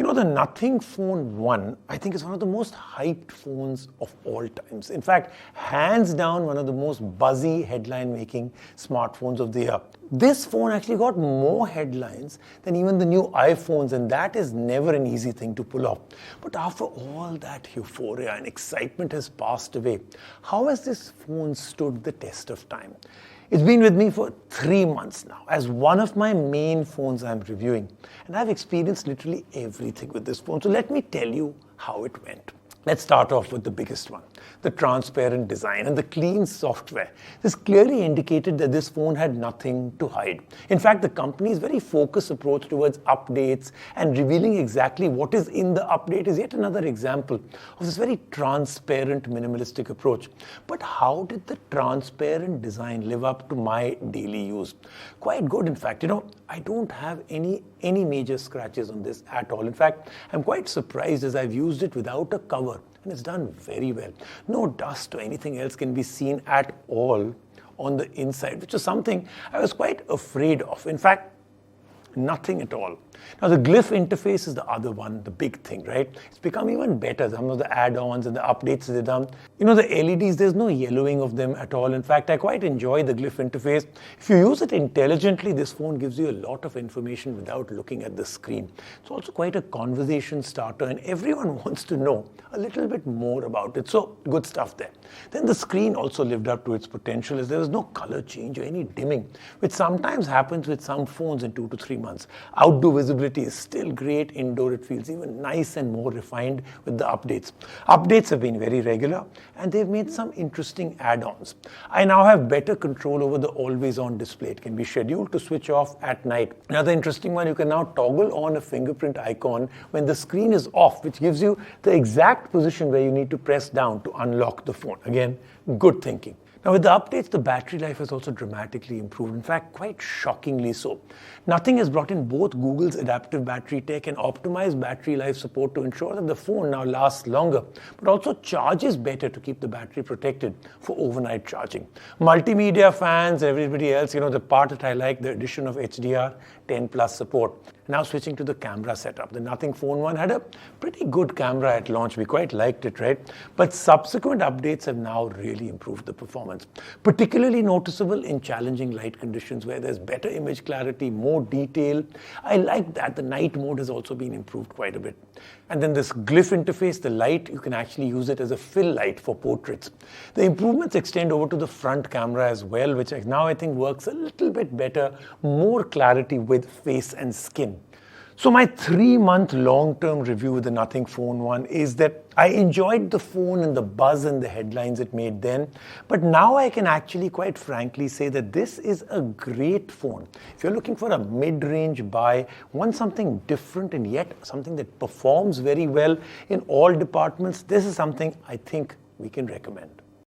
The Nothing Phone 1, I think, is one of the most hyped phones of all times. In fact, hands down, one of the most buzzy, headline-making smartphones of the year. This phone actually got more headlines than even the new iPhones, and that is never an easy thing to pull off. But after all that euphoria and excitement has passed away, how has this phone stood the test of time? It's been with me for 3 months now as one of my main phones I'm reviewing. And I've experienced literally everything with this phone. So let me tell you how it went. Let's start off with the biggest one, the transparent design and the clean software. This clearly indicated that this phone had nothing to hide. In fact, the company's very focused approach towards updates and revealing exactly what is in the update is yet another example of this very transparent, minimalistic approach. But how did the transparent design live up to my daily use? Quite good, in fact. I don't have any major scratches on this at all. In fact, I'm quite surprised as I've used it without a cover, and it's done very well. No dust or anything else can be seen at all on the inside, which is something I was quite afraid of. In fact, nothing at all. Now, the GLYPH interface is the other one, the big thing, right? It's become even better. Some of the add-ons and the updates they've done. The LEDs, there's no yellowing of them at all. In fact, I quite enjoy the GLYPH interface. If you use it intelligently, this phone gives you a lot of information without looking at the screen. It's also quite a conversation starter, and everyone wants to know a little bit more about it. So, good stuff there. Then the screen also lived up to its potential, as there was no color change or any dimming, which sometimes happens with some phones in 2 to 3 months. Outdoor visibility is still great. Indoor, it feels even nice and more refined with the updates. Updates have been very regular, and they've made some interesting add-ons. I now have better control over the always-on display. It can be scheduled to switch off at night. Another interesting one, you can now toggle on a fingerprint icon when the screen is off, which gives you the exact position where you need to press down to unlock the phone. Again, good thinking. Now, with the updates, the battery life has also dramatically improved. In fact, quite shockingly so. Nothing has brought in both Google's adaptive battery tech and optimized battery life support to ensure that the phone now lasts longer, but also charges better to keep the battery protected for overnight charging. Multimedia fans, everybody else, the part that I like, the addition of HDR 10 plus support. Now switching to the camera setup. The Nothing Phone 1 had a pretty good camera at launch. We quite liked it, right? But subsequent updates have now really improved the performance. Particularly noticeable in challenging light conditions where there's better image clarity, more detail. I like that. The night mode has also been improved quite a bit. And then this GLYPH interface, the light, you can actually use it as a fill light for portraits. The improvements extend over to the front camera as well, which now I think works a little bit better, more clarity with face and skin. So my 3-month long-term review with the Nothing Phone 1 is that I enjoyed the phone and the buzz and the headlines it made then, but now I can actually quite frankly say that this is a great phone. If you're looking for a mid-range buy, want something different and yet something that performs very well in all departments, this is something I think we can recommend.